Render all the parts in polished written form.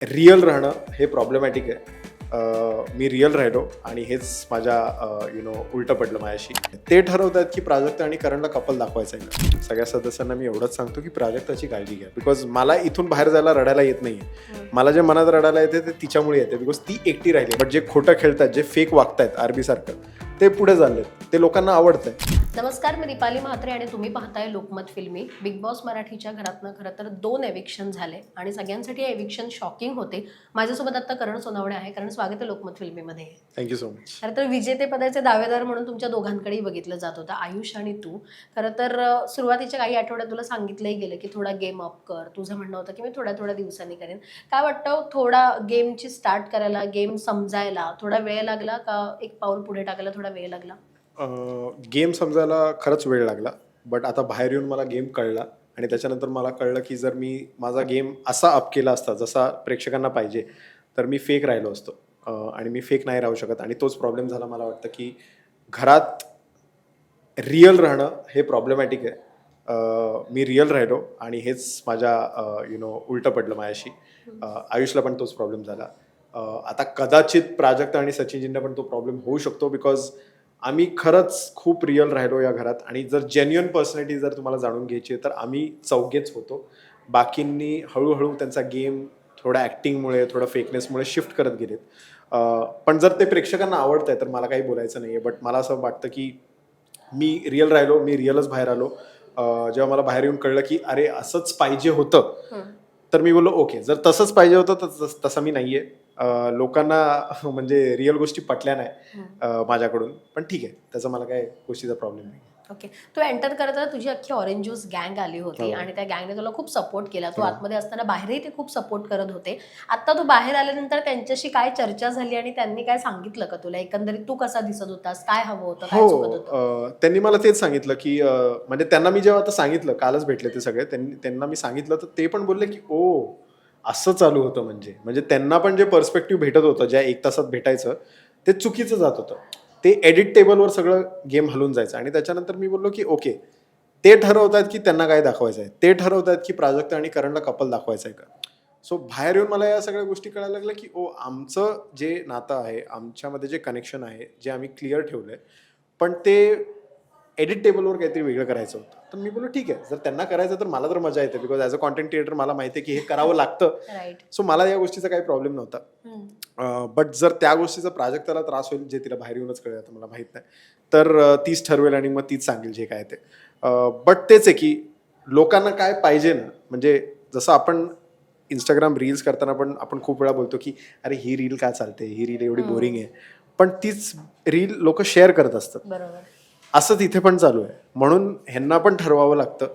Real राहणं हे problematic आहे. मी रिअल राहिलो आणि हेच माझ्या उलटं पडलं माझ्याशी. ते ठरवतात की प्राजक्ता आणि करणला कपल दाखवायचं आहे का. सगळ्या सदस्यांना मी एवढंच सांगतो की प्राजक्ताची काळजी घ्या, बिकॉज मला इथून बाहेर जायला रडायला येत नाहीये. मला जे मनात रडायला येते ते तिच्यामुळे येते, बिकॉज ती एकटी राहिली. बट जे खोटं खेळतात, जे फेक वागतायत आरबी सारखं, ते पुढे झाले, ते लोकांना आवडतंय. नमस्कार, मी दीपाली म्हात्रे आणि तुम्ही पाहताय लोकमत फिल्मी. बिग बॉस मराठीच्या घरातनं खरं तर 2 एविक्शन झाले आणि सगळ्यांसाठी एविक्शन शॉकिंग होते. माझ्यासोबत आता करण सोनावणे आहे. कारण स्वागत आहे लोकमत फिल्मीमध्ये. Thank you so much. खरं तर विजेतेपदाचे दावेदार म्हणून तुमच्या दोघांकडेही बघितलं जात होतं, आयुष आणि तू. खरं तर सुरुवातीच्या काही आठवड्यात तुला सांगितलंही गेलं की थोडा गेम अप कर. तुझं म्हणणं होतं की मी थोड्या थोड्या दिवसांनी करेन. काय वाटतं, थोडा गेमची स्टार्ट करायला, गेम समजायला थोडा वेळ लागला का एक पाऊल पुढे टाकायला थोडा वेळ लागला? गेम समजायला खरंच वेळ लागला, बट आता बाहेर येऊन मला गेम कळला आणि त्याच्यानंतर मला कळलं की जर मी माझा गेम असा अप केला असता जसा प्रेक्षकांना पाहिजे, तर मी फेक राहिलो असतो. आणि मी फेक नाही राहू शकत आणि तोच प्रॉब्लेम झाला. मला वाटतं की घरात रिअल राहणं हे प्रॉब्लेमॅटिक आहे. मी रिअल राहिलो आणि हेच माझ्या उलटं पडलं माझ्याशी. आयुषला पण तोच प्रॉब्लेम झाला. आता कदाचित प्राजक्ता आणि सचिनजींना पण तो प्रॉब्लेम होऊ शकतो, बिकॉज आम्ही खरंच खूप रिअल राहिलो या घरात. आणि जर जेन्युअन पर्सनॅलिटी जर तुम्हाला जाणून घ्यायची आहे तर आम्ही चौघेच होतो. बाकींनी हळूहळू त्यांचा गेम थोडा ॲक्टिंगमुळे, थोडा फेकनेसमुळे शिफ्ट करत गेलेत. पण जर ते प्रेक्षकांना आवडत आहे तर मला काही बोलायचं नाही आहे. बट मला असं वाटतं की मी रिअल राहिलो, मी रिअलच बाहेर आलो. जेव्हा मला बाहेर येऊन कळलं की अरे असंच पाहिजे होतं, तर मी बोललो ओके, जर तसंच पाहिजे होतं तर तसं मी नाहीये. लोकांना म्हणजे रिअल गोष्टी पटल्या नाही माझ्याकडून, पण ठीक आहे, त्याचा मला काय गोष्टीचा प्रॉब्लेम नाही. ओके. तू एंटर करताना तुझी अख्खी ऑरेंज ज्यूस गँग आली होती हो. आणि त्या गँगने तुला खूप सपोर्ट केला. तू हो. आतमध्ये असताना बाहेरही ते खूप सपोर्ट करत होते. आता तू बाहेर आल्यानंतर त्यांच्याशी काय चर्चा झाली आणि त्यांनी काय सांगितलं का तुला? एकंदरीत तू कसा दिसत होतास? काय हवं होतं? काय चुकत हो, होतं? त्यांनी मला तेच सांगितलं की म्हणजे त्यांना मी जेव्हा आता सांगितलं, कालच भेटले ते सगळे, त्यांना मी सांगितलं तर ते पण बोलले की ओ असं चालू होतं. म्हणजे त्यांना पण जे पर्स्पेक्टिव्ह भेटत होतं, ज्या 1 तासात भेटायचं, ते चुकीचं जात होतं. ते एडिट टेबलवर सगळं गेम हलून जायचं. आणि त्याच्यानंतर मी बोललो की ओके, ते ठरवतात की त्यांना काय दाखवायचं आहे. ते ठरवतात की प्राजक्ता आणि करणला कपल दाखवायचं आहे का. सो बाहेर येऊन मला या सगळ्या गोष्टी कळायला लागल्या की ओ आमचं जे नातं आहे, आमच्यामध्ये जे कनेक्शन आहे, जे आम्ही क्लिअर ठेवलंय, पण ते एडिट टेबलवर काहीतरी वेगळं करायचं होतं. तर मी बोललो ठीक आहे, जर त्यांना करायचं तर मला तर मजा येते, because as a content creator मला माहिती आहे की हे करावं लागतं. राईट. सो मला या गोष्टीचा काही प्रॉब्लेम नव्हता. बट जर त्या गोष्टीचा प्राजक्ताला त्रास होईल, जे तिला बाहेर येऊनच कळेल, आता मला माहित नाही, तर तीच ठरवेल आणि मग तीच सांगेल जे काय ते. बट तेच आहे की लोकांना काय पाहिजे ना, म्हणजे जसं आपण इंस्टाग्राम रील्स करताना पण आपण खूप वेळा बोलतो की अरे ही रील का चालते, ही रील एवढी बोरिंग आहे, पण तीच रील लोक शेअर करत असतात. बरोबर. असं तिथे पण चालू आहे. म्हणून ह्यांना पण ठरवावं लागतं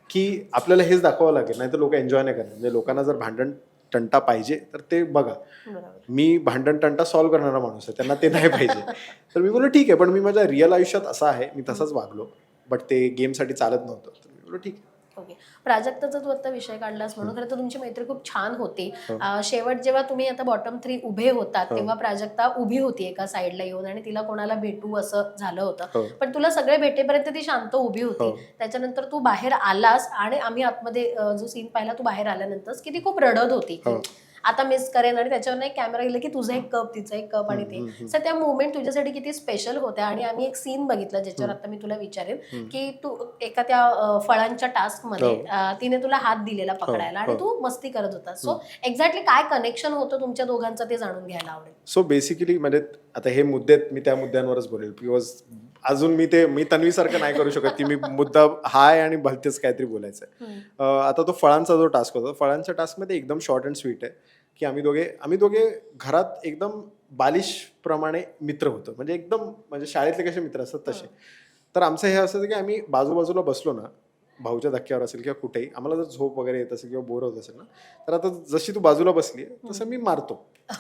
की आपल्याला हेच दाखवावं लागेल, नाही तर लोक एन्जॉय नाही करणार. म्हणजे लोकांना जर भांडण तंटा पाहिजे तर ते बघा. बरोबर. मी भांडण तंटा सॉल्व्ह करणारा माणूस आहे, त्यांना ते नाही पाहिजे. तर मी बोललो ठीक आहे, पण मी माझ्या रिअल आयुष्यात असा आहे, मी तसाच वागलो, बट ते गेमसाठी चालत नव्हतं. तर मी बोललो ठीक आहे. ओके. प्राजक्ताचा तू आता विषय काढलास म्हणून खरं तर तुमची मैत्री खूप छान होती. हो. शेवट जेव्हा तुम्ही आता बॉटम 3 उभे होतात, हो. तेव्हा प्राजक्ता उभी होती एका साईडला येऊन आणि तिला कोणाला भेटू असं झालं होतं. हो. पण तुला सगळे भेटेपर्यंत ती शांत उभी होती. हो. त्याच्यानंतर तू बाहेर आलास आणि आम्ही आतमध्ये जो सीन पाहिला, तू बाहेर आल्यानंतर की ती खूप रडत होती की हो. आता मिस करेन, आणि त्याच्यावर एक कॅमेरा गेला की तुझा एक कप, तिचा एक कप आणि ते. सर त्या मुवमेंट तुझ्यासाठी किती स्पेशल होत्या. आणि आम्ही एक सीन बघितला ज्याच्यावर आता मी तुला विचारेन की तू एका त्या फळांच्या टास्क मध्ये तिने तुला हात दिलेला पकडायला आणि तू मस्ती करत होता. सो एक्झॅक्टली काय कनेक्शन होतं तुमच्या दोघांचं ते जाणून घ्यायला आवडेल. सो बेसिकली म्हणजे आता हे मुद्दे आहेत, मी त्या मुद्द्यांवरच बोलेल, बिकॉज अजून मी तन्वीसारखं नाही करू शकत की मी मुद्दा हाय आणि भलतेच काहीतरी बोलायचं आहे. आता तो फळांचा जो टास्क होता, फळांच्या टास्कमध्ये एकदम शॉर्ट अँड स्वीट आहे की आम्ही दोघे घरात एकदम बालिश प्रमाणे मित्र होतो. म्हणजे एकदम, म्हणजे शाळेतले कसे मित्र असतात तसे. तर आमचं हे असं की आम्ही बाजूबाजूला बसलो ना, भाऊच्या धक्क्यावर असेल किंवा कुठेही, आम्हाला जर झोप वगैरे येत असेल किंवा बोर होत असेल ना, तर आता जशी तू बाजूला बसली तसं मी मारतो.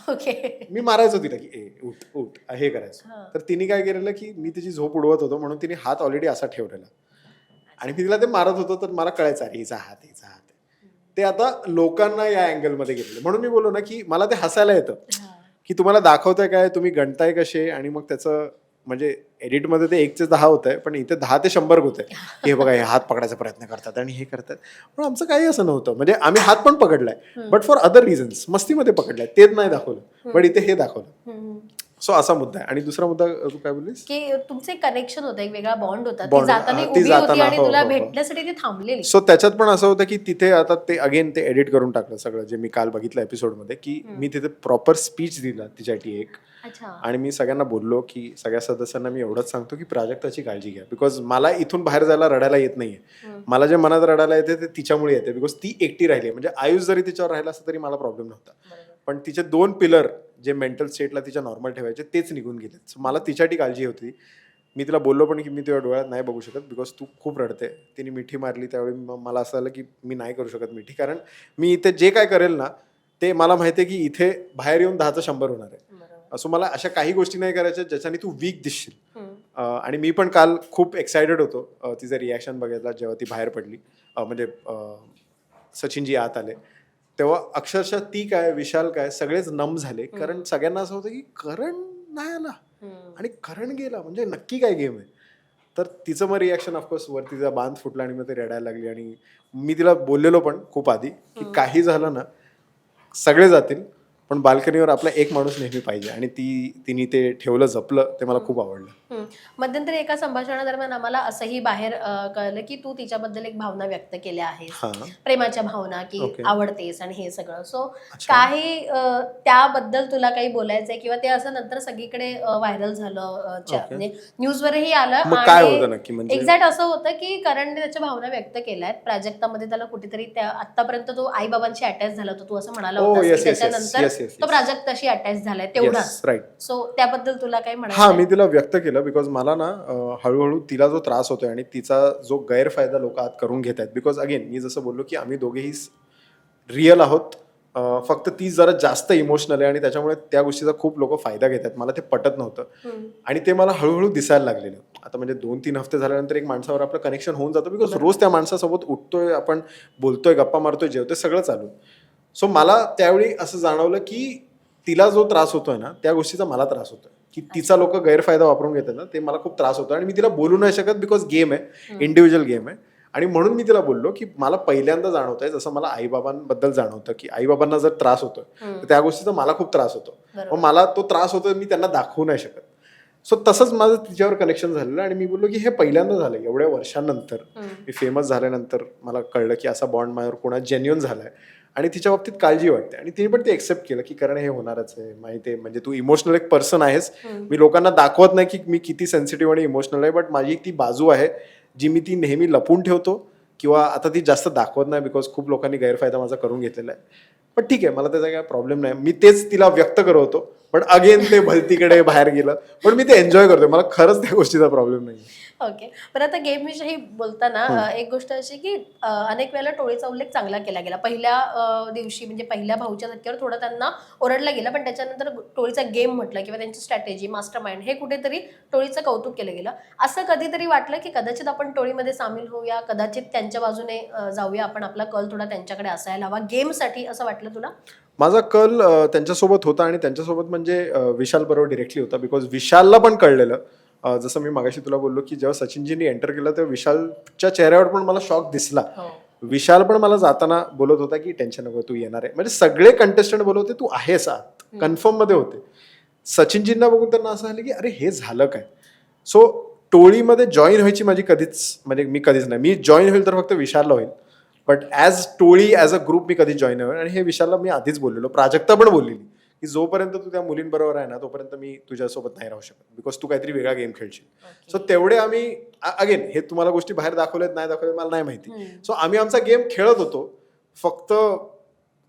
ओके. मी मारायचो तिला की ए उठ उठ, हे करायचो. तर तिने काय केलेलं की मी तिची झोप उडवत होतो, म्हणून तिने हात ऑलरेडी असा ठेवलेला आणि मी तिला ते मारत होतो. तर मला कळायचं अरे हिचा हात आहे. ते आता लोकांना या अँगलमध्ये घेतलं. म्हणून मी बोललो ना की मला ते हसायला येतं की तुम्हाला दाखवताय काय, तुम्ही गणताय कसे, आणि मग त्याचं म्हणजे एडिटमध्ये ते 1 ते 10 होत आहे, पण इथे 10 ते 100 होत आहे. हे बघा, हे हात पकडायचा प्रयत्न करतात आणि हे करतात. पण आमचं काही असं नव्हतं. म्हणजे आम्ही हात पण पकडलाय, बट फॉर अदर रिझन्स. मस्तीमध्ये पकडलाय, तेच नाही दाखवलं, बट इथे हे दाखवलं. सो असा मुद्दा आहे. आणि दुसरा मुद्दा तू काय बोललीस? की तुमचे कनेक्शन होतं, एक वेगळा बॉन्ड होता, ती Bond, जाताना ती उभी होती जाताना, आणि हो, तुला हो, हो. भेटण्यासाठी ती थांबलेली. सो त्याच्यात पण असं होतं की तिथे आता ते अगेन ते एडिट करून टाकलं सगळं, जे मी काल बघितलं एपिसोडमध्ये, की मी तिथे प्रॉपर स्पीच दिला तिच्यासाठी एक. अच्छा. आणि मी सगळ्यांना बोललो की सगळ्या सदस्यांना मी एवढंच सांगतो की प्राजक्ताची काळजी घ्या, बिकॉज मला इथून बाहेर जायला रडायला येत नाहीये. मला जे मनात रडायला येते ते तिच्यामुळे येते, बिकॉज ती एकटी राहिली. म्हणजे आयुष जरी तिच्यावर राहिला असता तरी मला प्रॉब्लेम नव्हता, पण तिचे 2 पिलर जे मेंटल स्टेटला तिच्या नॉर्मल ठेवायचे तेच निघून गेले. सो मला तिच्यासाठी काळजी होती. मी तिला बोललो पण की मी तुझ्या डोळ्यात नाही बघू शकत, बिकॉज तू खूप रडते. तिने मिठी मारली त्यावेळी मला असं झालं की मी नाही करू शकत मिठी, कारण मी इथे जे काय करेल ना ते मला माहिती आहे की इथे बाहेर येऊन 10चं 100 होणार आहे. असं मला अशा काही गोष्टी नाही करायच्या ज्याच्याने तू वीक दिसशील. आणि मी पण काल खूप एक्सायटेड होतो तिचं रिॲक्शन बघायला जेव्हा ती बाहेर पडली. म्हणजे सचिनजी आत आले तेव्हा अक्षरशः ती काय, विशाल काय, सगळेच नम झाले. कारण सगळ्यांना असं होतं की करण नाही आला आणि करण गेला म्हणजे नक्की काय गेम आहे. तर तिचं मग रिॲक्शन ऑफकोर्स वर तिचा बांध फुटला आणि मग ते रडायला लागली. आणि मी तिला बोललेलो पण खूप आधी की काही झालं ना सगळे जातील, पण बाल्कनीवर आपला एक माणूस नेहमी पाहिजे. आणि तिने ते ठेवलं, जपलं, ते मला खूप आवडलं. मध्यंतरी एका संभाषणादरम्यान आम्हाला असंही बाहेर कळलं की तू तिच्याबद्दल एक भावना व्यक्त केल्या आहेस, प्रेमाच्या भावना, की आवडतेस आणि हे सगळं. सो काही त्याबद्दल तुला काही बोलायचंय, किंवा ते असं नंतर सगळीकडे व्हायरल झालं, म्हणजे न्यूजवरही आलं, मग काय होतं आणि नक्की म्हणजे? एक्झॅक्ट असं होतं की करणने त्याच्या भावना व्यक्त केल्यात. प्राजक्तामध्ये त्याला कुठेतरी आतापर्यंत तो आई बाबांशी अटॅच झाला होता, तू असं म्हणाला होतास की त्याच्यानंतर तो प्राजक्ताशी अटॅच झालाय तेवढाच. राईट. सो त्याबद्दल तुला काय हा, म्हणायचं? मी तिला व्यक्त केलं, बिकॉज मला ना हळूहळू तिला जो त्रास होतोय आणि तिचा जो गैरफायदा लोक आत करून घेत आहेत. बिकॉज अगेन मी जसं बोललो की आम्ही दोघेही रिअल आहोत, फक्त ती जरा जास्त इमोशनल आहे आणि त्याच्यामुळे त्या गोष्टीचा खूप लोक फायदा घेत आहेत. मला ते पटत नव्हतं आणि ते मला हळूहळू दिसायला लागलेलं. आता म्हणजे 2-3 हफ्ते झाल्यानंतर एक माणसावर आपलं कनेक्शन होऊन जातं, बिकॉज रोज त्या माणसासोबत उठतोय, आपण बोलतोय, गप्पा मारतोय, जेवतोय, सगळं चालू. सो मला त्यावेळी असं जाणवलं की तिला जो त्रास होतोय ना त्या गोष्टीचा मला त्रास होतोय, की तिचा लोक गैरफायदा वापरून घेतात ना, ते मला खूप त्रास होतो. आणि मी तिला बोलू नाही शकत, बिकॉज गेम आहे, इंडिव्हिज्युअल गेम आहे. आणि म्हणून मी तिला बोललो की मला पहिल्यांदा जाणवत आहे, जसं मला आईबाबांबद्दल जाणवतं की आईबाबांना जर त्रास होतोय तर त्या गोष्टीचा मला खूप त्रास होतो. मग मला तो त्रास होतोय, मी त्यांना दाखवू नाही शकत. सो तसंच माझं तिच्यावर कनेक्शन झालेलं. आणि मी बोललो की हे पहिल्यांदा झालं एवढ्या वर्षांनंतर, मी फेमस झाल्यानंतर मला कळलं की असा बॉन्ड माझ्यावर कोणा जेन्युअन झालाय आणि तिच्या बाबतीत काळजी वाटते. आणि तिने पण ते एक्सेप्ट केलं की कारण हे होणारच आहे, माहिती आहे, म्हणजे तू इमोशनल एक पर्सन आहेस. मी लोकांना दाखवत नाही की मी किती सेन्सिटिव्ह आणि इमोशनल आहे, बट माझी ती बाजू आहे जी मी ती नेहमी लपून ठेवतो, किंवा आता ती जास्त दाखवत नाही, बिकॉज खूप लोकांनी गैरफायदा माझा करून घेतलेला आहे. पण ठीक आहे, मला त्याचा काय प्रॉब्लेम नाही. मी तेच तिला व्यक्त करत होतो, पण अगेन ते भलतीकडे बाहेर गेलं. पण मी ते एन्जॉय करतोय, मला खरंच त्या गोष्टीचा प्रॉब्लेम नाही. ओके. पण आता गेम विषयी बोलताना एक गोष्ट अशी की अनेक वेळेला टोळीचा उल्लेख चांगला केला गेला. पहिल्या दिवशी म्हणजे पहिल्या भाऊच्या धक्क्यावर थोडं त्यांना ओरडलं गेलं, पण त्याच्यानंतर टोळीचा गेम म्हटलं किंवा त्यांची स्ट्रॅटेजी, मास्टर माइंड, हे कुठेतरी टोळीचं कौतुक केलं गेलं. असं कधीतरी वाटलं की कदाचित आपण टोळीमध्ये सामील होऊया, कदाचित त्यांच्या बाजूने जाऊया, आपण आपला कल थोडा त्यांच्याकडे असायला हवा गेमसाठी, असं वाटलं तुला? माझा कल त्यांच्यासोबत होता, आणि त्यांच्यासोबत म्हणजे विशाल बरोबर डिरेक्टली होता, बिकॉज विशालला पण कळलेलं. जसं मी मागाशी तुला बोललो की जेव्हा सचिनजींनी एंटर केलं तेव्हा विशालच्या चेहऱ्यावर पण मला शॉक दिसला. विशाल पण मला जाताना बोलत होता की टेन्शन नको, तू येणार आहे. म्हणजे सगळे कंटेस्टंट बोलत होते तू आहेस आत, कन्फर्म मध्ये होते. सचिनजींना बघून त्यांना असं झालं की अरे हे झालं काय. सो टोळीमध्ये जॉईन व्हायची माझी कधीच, म्हणजे मी कधीच नाही. मी जॉईन होईल तर फक्त विशालला होईल, बट ॲज टोळी, ॲज अ ग्रुप मी कधीच जॉईन होईल. आणि हे विशालला मी आधीच बोललेलो, प्राजक्ता पण बोललेली की जोपर्यंत तू त्या मुलींबरोबर आहे ना तोपर्यंत मी तुझ्यासोबत नाही राहू शकत, बिकॉज तू काहीतरी वेगळा गेम खेळशील. सो तेवढे आम्ही अगेन हे तुम्हाला गोष्टी बाहेर दाखवल्यात नाही दाखवल्यात मला नाही माहिती. सो आम्ही आमचा गेम खेळत होतो, फक्त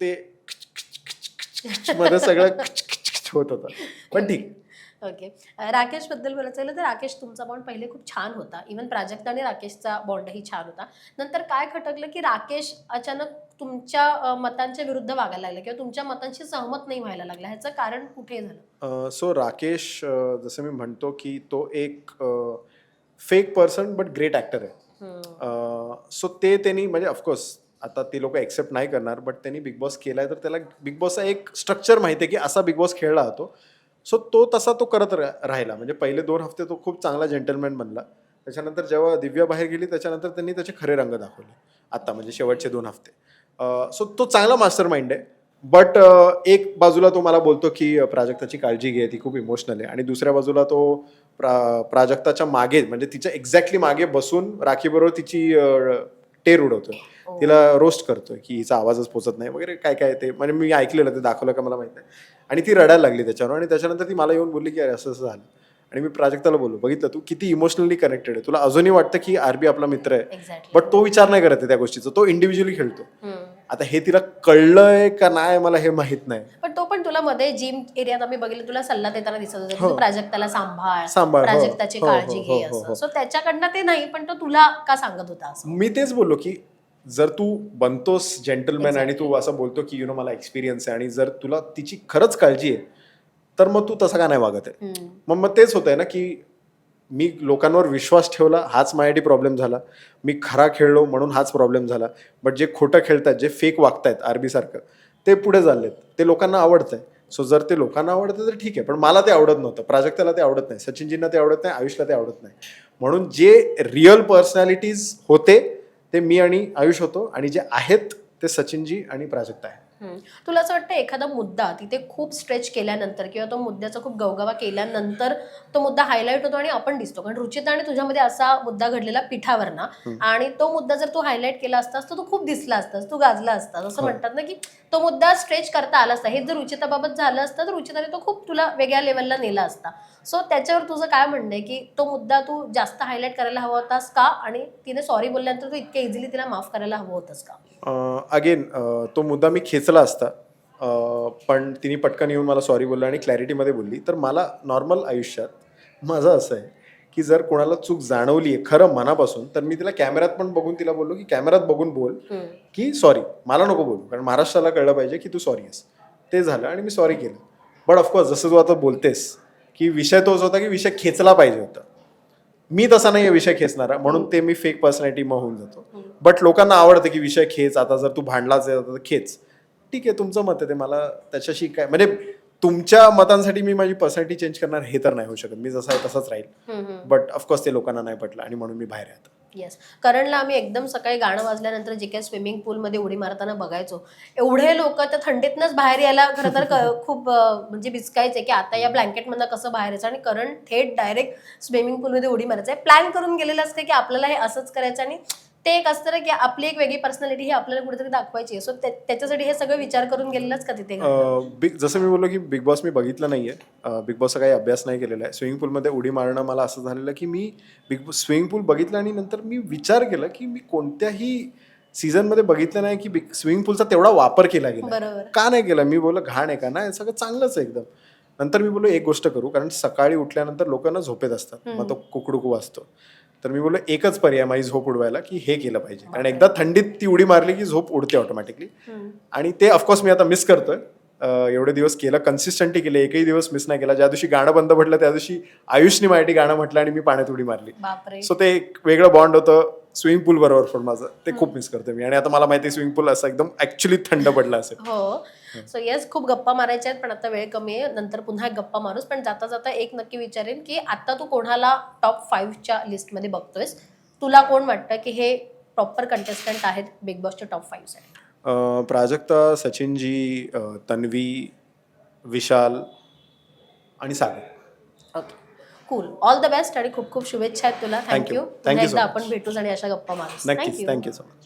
ते मध्ये सगळं होत होतं, पण ठीक. ओके. राकेश बद्दल बोलायचं झालं तर राकेश, तुमचा बॉन्ड पहिले खूप छान होता. इव्हन प्राजक्ता आणि राकेशचा बॉन्डही छान होता. नंतर काय खटकलं की राकेश अचानक तुमच्या मतांच्या विरुद्ध वागायला लागला, किंवा तुमच्या मतांशी सहमत नाही व्हायला लागला. ह्याचं कारण कुठे झालं? सो राकेश, जसं मी म्हणतो की तो एक fake person but great actor आहे. सो ते त्यांनी म्हणजे ऑफकोर्स आता ते लोक एक्सेप्ट नाही करणार, बट त्यांनी बिग बॉस केलाय तर त्याला बिग बॉसचा एक स्ट्रक्चर माहिती आहे की असा बिग बॉस खेळला जातो. सो तो तसा तो करत राहिला. म्हणजे पहिले 2 हफ्ते तो खूप चांगला जेंटलमॅन बनला. त्याच्यानंतर जेव्हा दिव्या बाहेर गेली त्याच्यानंतर त्यांनी त्याचे खरे रंग दाखवले. आता म्हणजे शेवटचे 2 हफ्ते. सो तो चांगला मास्टर माइंड आहे. बट एक बाजूला तो मला बोलतो की प्राजक्ताची काळजी घे, ती खूप इमोशनल आहे. आणि दुसऱ्या बाजूला तो प्राजक्ताच्या मागे म्हणजे तिच्या एक्झॅक्टली मागे बसून राखीबरोबर तिची टेर उडवतोय. तिला रोस्ट करतोय की हिचा आवाजच पोचत नाही वगैरे काय काय ते म्हणजे मी ऐकलेलं, ते दाखवलं का मला माहित नाही. आणि ती रडायला लागली त्याच्यावर आणि त्याच्यानंतर ती मला येऊन बोलली की अरे असं असं झालं. आणि मी प्राजक्ताला बोललो, बघितलं तू किती इमोशनली कनेक्टेड आहे, तुला अजूनही वाटतं की आरबी आपला मित्र आहे, एक्झॅक्टली. बट तो विचार नाही करत आहे त्या गोष्टीचा, तो इंडिव्हिज्युअली खेळतो. आता हे तिला कळलंय का नाही मला हे माहित नाही. पण तो पण तुला मध्ये जिम एरियात आम्ही बघितलं, तुला सल्ला देताना दिसत होता की हो. तू प्राजक्ताला सांभाळ, सांभाळ, हो. प्राजक्ताची हो, काळजी हो, घे हो, हो, असं. हो. सो त्याच्याकडनं ते नाही, पण तो तुला का सांगत होता असं? मी तेच बोललो की जर तू बनतोस जेंटलमॅन आणि Exactly. तू असं बोलतो की मला एक्सपिरियन्स आहे आणि जर तुला तिची खरंच काळजी आहे तर मग तू तसं का नाही वागत आहे. मग तेच होत आहे ना की मी लोकांवर विश्वास ठेवला, हाच माझ्यासाठी प्रॉब्लेम झाला. मी खरा खेळलो म्हणून हाच प्रॉब्लेम झाला. बट जे खोटं खेळतात, जे फेक वागतायत आरबी सारखं, ते पुढे चाललेत, ते लोकांना आवडतंय. सो जर ते लोकांना आवडतं तर ठीक आहे, पण मला ते आवडत नव्हतं, प्राजक्ताला ते आवडत नाही, सचिनजींना ते आवडत नाही, आयुषला ते आवडत नाही. म्हणून जे रिअल पर्सनॅलिटीज होते ते मी आणि आयुष होतो, आणि जे आहेत ते सचिनजी आणि प्राजक्ता आहे. तुला असं वाटतं एखादा मुद्दा तिथे खूप स्ट्रेच केल्यानंतर किंवा तो मुद्द्याचा खूप गवगवा केल्यानंतर तो मुद्दा हायलाईट होतो आणि आपण दिसतो, कारण रुचिता आणि तुझ्यामध्ये असा मुद्दा घडलेला पिठावर ना, आणि तो मुद्दा जर तू हायलाईट केला असतास तर तू खूप दिसला असतास, तू गाजला असतास. असं म्हणतात ना की तो मुद्दा स्ट्रेच करता आला असता. हे जर रुचिताबाबत झालं असतं तर रुचिताने तो खूप तुला वेगळ्या लेवलला नेला असता. सो त्याच्यावर तुझं काय म्हणणं आहे की तो मुद्दा तू जास्त हायलाईट करायला हवा होतास का, आणि तिने सॉरी बोलल्यानंतर तू इतक्या इझिली तिला माफ करायला हवं होतंस का? अगेन तो मुद्दा मी खेचला असता, पण तिने पटकन येऊन मला सॉरी बोलला आणि क्लॅरिटीमध्ये बोलली. तर मला नॉर्मल आयुष्यात माझं असं आहे की जर कोणाला चूक जाणवली आहे खरं मनापासून, तर मी तिला कॅमेऱ्यात पण बघून तिला बोललो की कॅमेऱ्यात बघून बोल की सॉरी, मला नको बोलू, कारण महाराष्ट्राला कळलं पाहिजे की तू सॉरी आहेस. ते झालं आणि मी सॉरी केलं. बट ऑफकोर्स जसं तू आता बोलतेस की विषय तोच होता की विषय खेचला पाहिजे होता. मी तसा नाही विषय खेचणारा, म्हणून ते मी फेक पर्सनॅलिटी मग होऊन जातो. बट लोकांना आवडतं की विषय खेच, आता जर तू भांडलाच आहे तर खेच. ठीक आहे, तुमचं मत आहे ते, मला त्याच्याशी काय म्हणजे तुमच्या मतांसाठी मी माझी पर्सनॅलिटी चेंज करणार हे तर नाही होऊ शकत. मी जसा आहे तसाच राहील. बट ऑफकोर्स ते लोकांना नाही पटलं आणि म्हणून मी बाहेर आहे आता. येस. करणला आम्ही एकदम सकाळी गाणं वाजल्यानंतर जे काही स्विमिंग पूलमध्ये उडी मारताना बघायचो, एवढे लोक त्या थंडीतनंच बाहेर यायला खरं तर खूप म्हणजे बिचकायचे की आता या ब्लँकेटमधनं कसं बाहेर यायचं, आणि करण थेट डायरेक्ट स्विमिंग पूलमध्ये उडी मारायचं. प्लॅन करून गेलेलं असतं की आपल्याला हे असंच करायचं, आणि ते एक असतं ना की आपली एक वेगळी पर्सनॅलिटी ही आपल्याला कुठेतरी दाखवायची आहे. सो त्याच्यासाठी हे सगळं विचार करून गेलेलंच का तिथे? जसं मी बोललो की बिग बॉस मी बघितलं नाहीये, बिग बॉसचा काही अभ्यास नाही केलेला आहे. स्विमिंग पूलमध्ये उडी मारणं मला असं झालेलं की मी स्विमिंग पूल बघितलं आणि नंतर मी विचार केला की मी कोणत्याही सीझनमध्ये बघितलं नाही की स्विमिंग पूलचा तेवढा वापर केला गेला. बरोबर. का नाही केला? मी बोललो घाण आहे का? नाही, सगळं चांगलंच आहे एकदम. नंतर मी बोललो एक गोष्ट करू, कारण सकाळी उठल्यानंतर लोकांना झोपेत असतात, मग तो कुकडुकू वाजतो. तर मी बोललो एकच पर्याय माझी झोप उडवायला की हे केलं पाहिजे, कारण एकदा थंडीत ती उडी मारली की झोप उडते ऑटोमॅटिकली. आणि ते ऑफकोर्स मी आता मिस करतोय. एवढे दिवस केलं, कन्सिस्टंटली केलं, एकही दिवस मिस नाही केला. ज्या दिवशी गाणं बंद पडलं त्या दिवशी आयुषने माझ्यासाठी गाणं म्हटलं आणि मी पाण्यात उडी मारली. बापरे. सो ते एक वेगळं बॉन्ड होतं स्विमिंग पूल बरोबर पण माझं, ते खूप मिस करतो मी. आणि आता मला माहिती आहे स्विमिंग पूल असं एकदम ऍक्च्युली थंड पडलं असेल. हो. सो येस, खूप गप्पा मारायच्या आहेत पण आता वेळ कमी आहे, नंतर पुन्हा गप्पा मारूस. पण जाता जाता एक नक्की विचारेन की आता तू कोणाला टॉप 5च्या लिस्टमध्ये बघतोयस? तुला कोण वाटतं की हे प्रॉपर कंटेस्टंट आहेत बिग बॉसच्या टॉप 5 साठी? प्राजक्ता, सचिनजी, तन्वी, विशाल आणि सागर. Okay, cool. All the best आणि खूप खूप शुभेच्छा आहेत तुला. Thank you. Thank you. Thank you so एकदा much. आपण भेटूच आणि अशा गप्पा मारूस. नक्कीच, थँक्यू सो मच.